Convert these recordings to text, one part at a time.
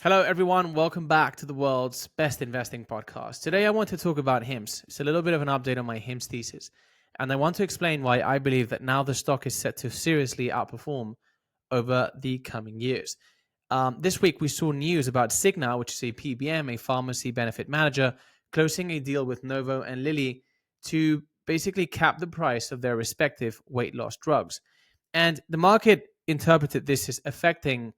Hello, everyone. Welcome back to the world's best investing podcast. Today, I want to talk about HIMS. It's a little bit of an update on my HIMS thesis. And I want to explain why I believe that now the stock is set to seriously outperform over the coming years. This week, we saw news about Cigna, which is a PBM, a pharmacy benefit manager, closing a deal with Novo and Lilly to basically cap the price of their respective weight loss drugs. And the market interpreted this as affecting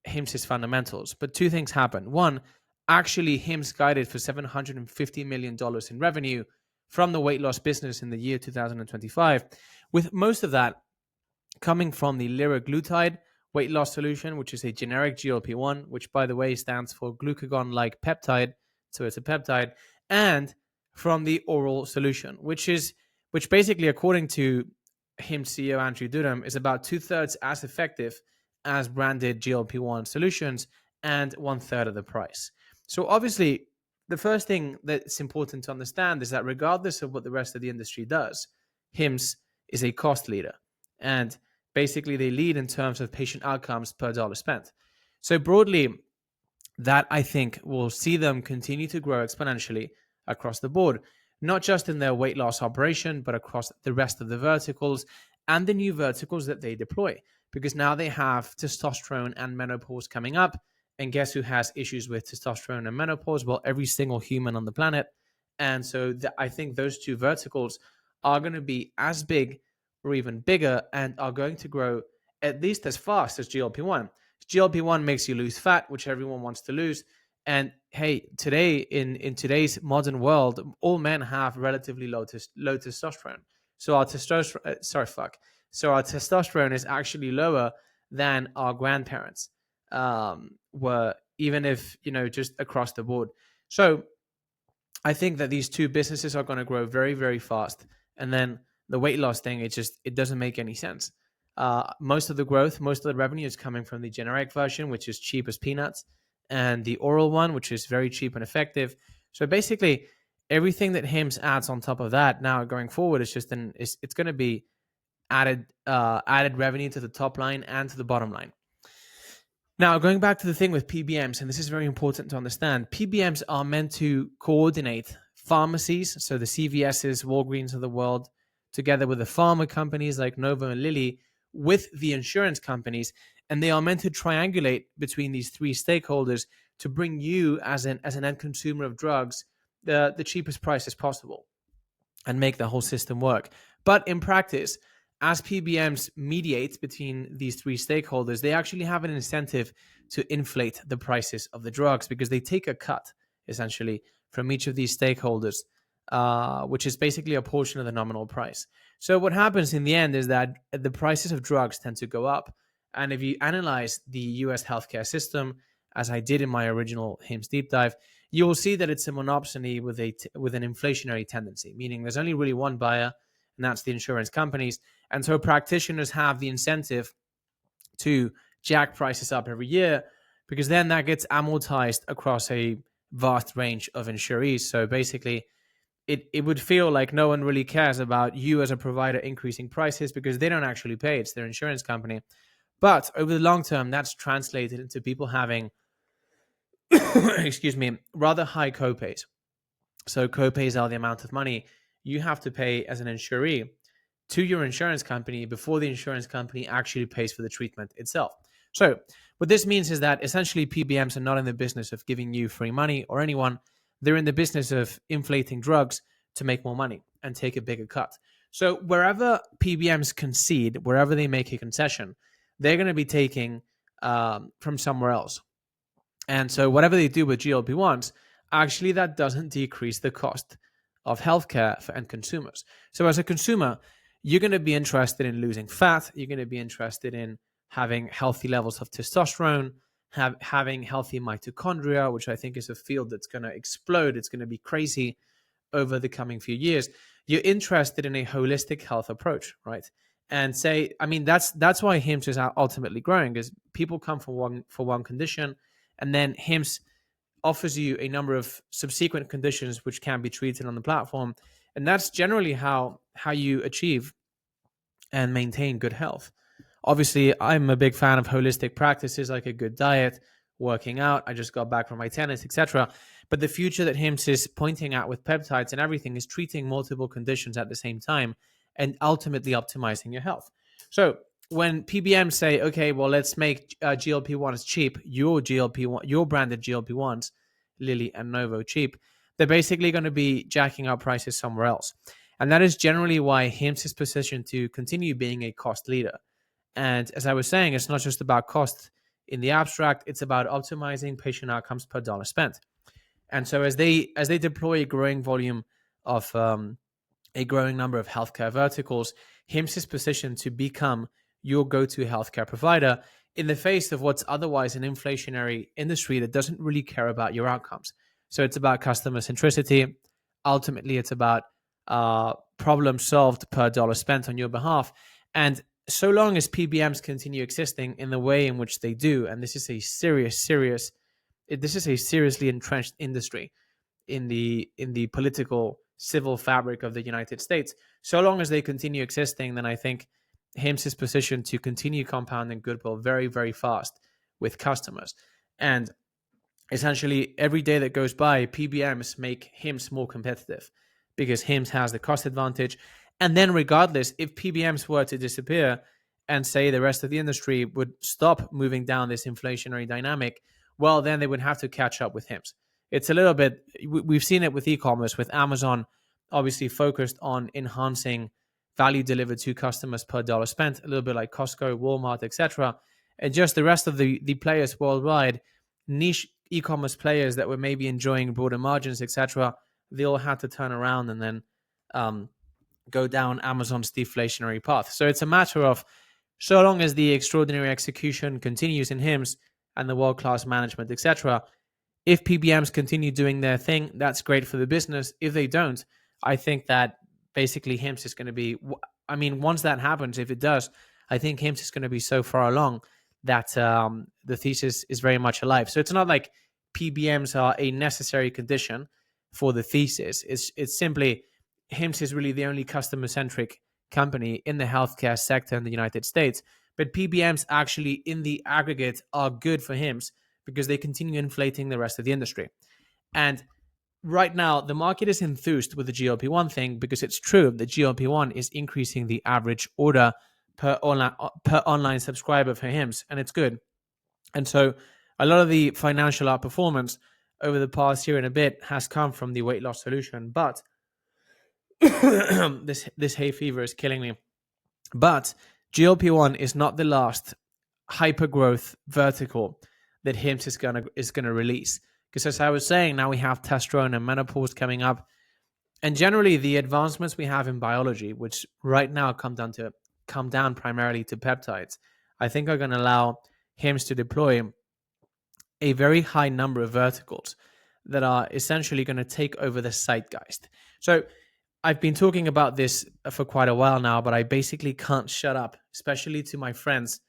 HIMS's fundamentals. But two things happened. One, actually, HIMS guided for $750 million in revenue from the weight loss business in the year 2025, with most of that coming from the liraglutide weight loss solution, which is a generic GLP-1, which, by the way, stands for glucagon-like peptide, so it's a peptide, and from the oral solution, which basically, according to HIMS CEO Andrew Durham, is about 2/3 as effective as branded GLP-1 solutions and 1/3 of the price. So obviously, the first thing that's important to understand is that regardless of what the rest of the industry does, HIMS is a cost leader. And basically, they lead in terms of patient outcomes per dollar spent. So broadly, that I think will see them continue to grow exponentially across the board, not just in their weight loss operation, but across the rest of the verticals and the new verticals that they deploy. Because now they have testosterone and menopause coming up. And guess who has issues with testosterone and menopause? Well, every single human on the planet. And so I think those two verticals are going to be as big or even bigger and are going to grow at least as fast as GLP-1. GLP-1 makes you lose fat, which everyone wants to lose. And hey, today, in today's modern world, all men have relatively low testosterone. So our testosterone is actually lower than our grandparents were, even if, just across the board. So I think that these two businesses are going to grow very, very fast. And then the weight loss thing, it doesn't make any sense. Most of the growth, most of the revenue is coming from the generic version, which is cheap as peanuts, and the oral one, which is very cheap and effective. So basically, everything that HIMS adds on top of that now going forward is it's going to be added revenue to the top line and to the bottom line. Now, going back to the thing with PBMs, and this is very important to understand, PBMs are meant to coordinate pharmacies, so the CVSs, Walgreens of the world, together with the pharma companies like Novo and Lilly, with the insurance companies, and they are meant to triangulate between these three stakeholders to bring you as an end consumer of drugs the cheapest price possible and make the whole system work. But in practice, as PBMs mediate between these three stakeholders, they actually have an incentive to inflate the prices of the drugs because they take a cut, essentially, from each of these stakeholders, which is basically a portion of the nominal price. So what happens in the end is that the prices of drugs tend to go up. And if you analyze the US healthcare system, as I did in my original HIMS deep dive, you will see that it's a monopsony with an inflationary tendency, meaning there's only really one buyer, and that's the insurance companies. And so practitioners have the incentive to jack prices up every year because then that gets amortized across a vast range of insurees. So basically, it would feel like no one really cares about you as a provider increasing prices because they don't actually pay. It's their insurance company. But over the long term, that's translated into people having, rather high copays. So copays are the amount of money you have to pay as an insuree to your insurance company before the insurance company actually pays for the treatment itself. So what this means is that essentially PBMs are not in the business of giving you free money or anyone. They're in the business of inflating drugs to make more money and take a bigger cut. So wherever PBMs concede, wherever they make a concession, they're going to be taking from somewhere else. And so whatever they do with GLP-1s, actually that doesn't decrease the cost of healthcare for end consumers. So as a consumer, you're going to be interested in losing fat. You're going to be interested in having healthy levels of testosterone, having healthy mitochondria, which I think is a field that's going to explode. It's going to be crazy over the coming few years. You're interested in a holistic health approach, right? And that's why HIMS is ultimately growing, is people come for one condition, and then HIMS offers you a number of subsequent conditions which can be treated on the platform. And that's generally how you achieve and maintain good health. Obviously, I'm a big fan of holistic practices like a good diet working out. I just got back from my tennis, etc. But the future that HIMSS is pointing at with peptides and everything is treating multiple conditions at the same time and ultimately optimizing your health. So when PBMs say, okay, well, let's make GLP-1s cheap, your branded GLP-1s, Lily and Novo cheap, they're basically going to be jacking up prices somewhere else. And that is generally why HIMSS is positioned to continue being a cost leader. And as I was saying, it's not just about cost in the abstract, it's about optimizing patient outcomes per dollar spent. And so as they deploy a growing volume of a growing number of healthcare verticals, HIMSS is positioned to become your go-to healthcare provider in the face of what's otherwise an inflationary industry that doesn't really care about your outcomes. So it's about customer centricity. Ultimately, it's about problem solved per dollar spent on your behalf. And so long as PBMs continue existing in the way in which they do, and this is a seriously entrenched industry in the political civil fabric of the United States. So long as they continue existing, then I think HIMSS is positioned to continue compounding goodwill very, very fast with customers. And essentially, every day that goes by, PBMs make HIMSS more competitive because HIMSS has the cost advantage. And then regardless, if PBMs were to disappear and say the rest of the industry would stop moving down this inflationary dynamic, well, then they would have to catch up with HIMSS. It's a little bit, we've seen it with e-commerce, with Amazon obviously focused on enhancing value delivered to customers per dollar spent, a little bit like Costco, Walmart, etc. And just the rest of the players worldwide, niche e-commerce players that were maybe enjoying broader margins, etc., they all had to turn around and then go down Amazon's deflationary path. So it's a matter of, so long as the extraordinary execution continues in HIMSS and the world-class management, etc., if PBMs continue doing their thing, that's great for the business. If they don't, I think that basically HIMSS is going to be, I mean, once that happens, if it does, I think HIMSS is going to be so far along that the thesis is very much alive. So it's not like PBMs are a necessary condition for the thesis. It's simply HIMSS is really the only customer-centric company in the healthcare sector in the United States. But PBMs actually, in the aggregate, are good for HIMSS because they continue inflating the rest of the industry. And right now, the market is enthused with the GLP-1 thing because it's true that GLP-1 is increasing the average order per online subscriber for HIMSS, and it's good. And so a lot of the financial outperformance over the past year and a bit has come from the weight loss solution. But this hay fever is killing me. But GLP-1 is not the last hyper growth vertical that HIMSS is gonna release. Because as I was saying, now we have testosterone and menopause coming up. And generally the advancements we have in biology, which right now come down primarily to peptides, I think are going to allow HIMSS to deploy a very high number of verticals that are essentially going to take over the zeitgeist. So I've been talking about this for quite a while now, but I basically can't shut up, especially to my friends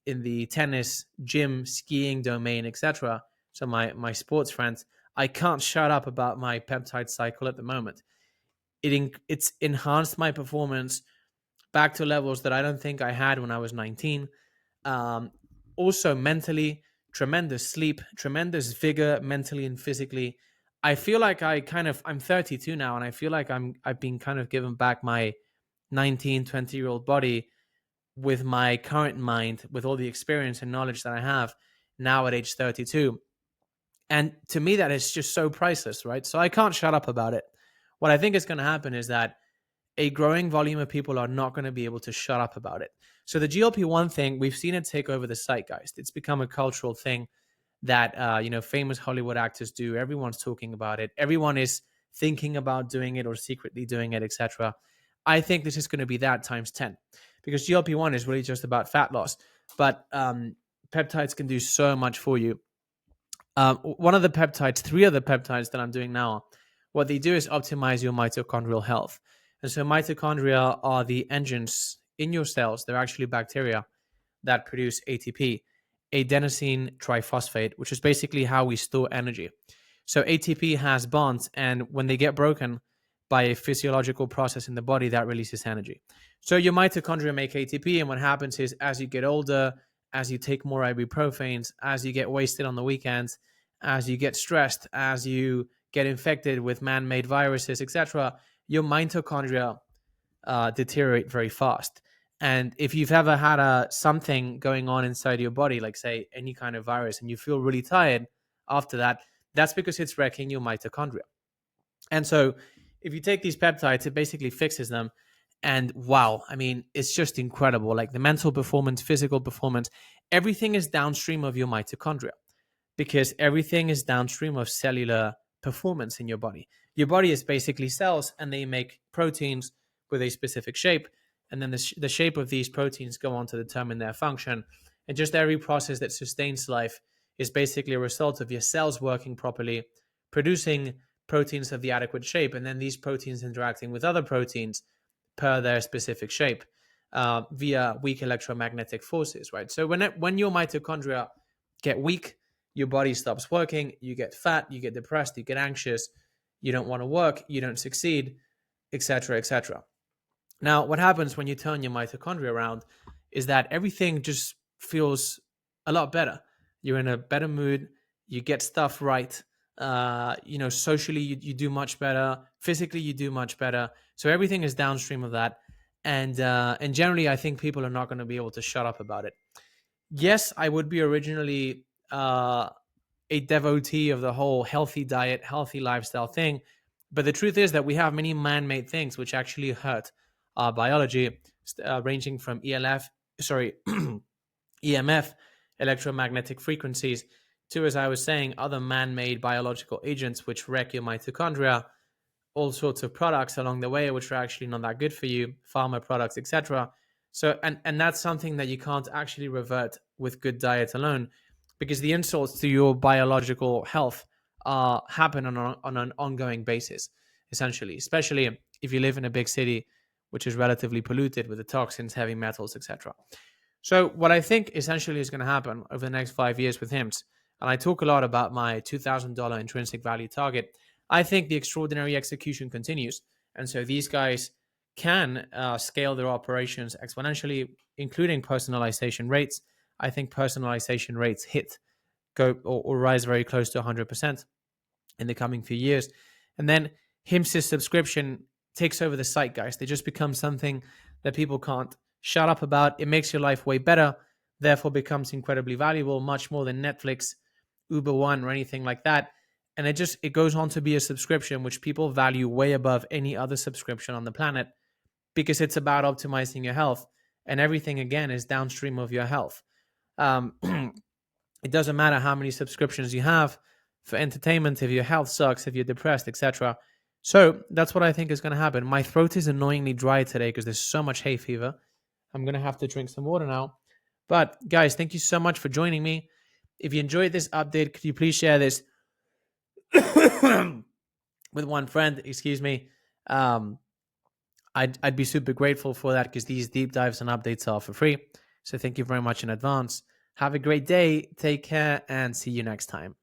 in the tennis, gym, skiing domain, etc. So my sports friends, I can't shut up about my peptide cycle at the moment. It's enhanced my performance back to levels that I don't think I had when I was 19. Also mentally, tremendous sleep, tremendous vigor mentally and physically. I feel like I'm 32 now, and I feel like I've been kind of given back my 19, 20-year-old body with my current mind, with all the experience and knowledge that I have now at age 32. And to me, that is just so priceless, right? So I can't shut up about it. What I think is going to happen is that a growing volume of people are not going to be able to shut up about it. So the GLP-1 thing, we've seen it take over the zeitgeist. It's become a cultural thing that famous Hollywood actors do. Everyone's talking about it. Everyone is thinking about doing it or secretly doing it, etc. I think this is going to be that times 10 because GLP-1 is really just about fat loss, but peptides can do so much for you. One of the peptides, 3 of the peptides that I'm doing now, what they do is optimize your mitochondrial health. And so mitochondria are the engines in your cells. They're actually bacteria that produce ATP, adenosine triphosphate, which is basically how we store energy. So ATP has bonds, and when they get broken by a physiological process in the body, that releases energy. So your mitochondria make ATP, and what happens is as you get older, as you take more ibuprofens, as you get wasted on the weekends, as you get stressed, as you get infected with man-made viruses, etc., your mitochondria deteriorate very fast. And if you've ever had something going on inside your body, like say any kind of virus, and you feel really tired after that, that's because it's wrecking your mitochondria. And so if you take these peptides, it basically fixes them. And wow, I mean, it's just incredible. Like the mental performance, physical performance, everything is downstream of your mitochondria, because everything is downstream of cellular performance in your body. Your body is basically cells, and they make proteins with a specific shape. And then the shape of these proteins go on to determine their function. And just every process that sustains life is basically a result of your cells working properly, producing proteins of the adequate shape, and then these proteins interacting with other proteins per their specific shape via weak electromagnetic forces, right? So when your mitochondria get weak, your body stops working, you get fat, you get depressed, you get anxious, you don't want to work, you don't succeed, etc., etc. Now, what happens when you turn your mitochondria around is that everything just feels a lot better. You're in a better mood, you get stuff right. Socially, you do much better. Physically, you do much better. So everything is downstream of that. And generally, I think people are not going to be able to shut up about it. Yes, I would be originally a devotee of the whole healthy diet, healthy lifestyle thing. But the truth is that we have many man-made things which actually hurt our biology, ranging from EMF, electromagnetic frequencies, to, as I was saying, other man-made biological agents which wreck your mitochondria, all sorts of products along the way which are actually not that good for you, pharma products, etc. So, and that's something that you can't actually revert with good diet alone, because the insults to your biological health happen on an ongoing basis, essentially, especially if you live in a big city which is relatively polluted with the toxins, heavy metals, etc. So what I think essentially is going to happen over the next 5 years with HIMSS, and I talk a lot about my $2,000 intrinsic value target, I think the extraordinary execution continues. And so these guys can scale their operations exponentially, including personalization rates. I think personalization rates go or rise very close to 100% in the coming few years. And then HIMSS subscription takes over the zeitgeist. They just become something that people can't shut up about. It makes your life way better, therefore becomes incredibly valuable, much more than Netflix, Uber One, or anything like that. And it goes on to be a subscription which people value way above any other subscription on the planet, because it's about optimizing your health, and everything again is downstream of your health. It doesn't matter how many subscriptions you have for entertainment, if your health sucks, if you're depressed, etc. So that's what I think is going to happen. My throat is annoyingly dry today because there's so much hay fever. I'm going to have to drink some water now. But guys, thank you so much for joining me. If you enjoyed this update, could you please share this with one friend? Excuse me. I'd be super grateful for that, because these deep dives and updates are for free. So thank you very much in advance. Have a great day. Take care and see you next time.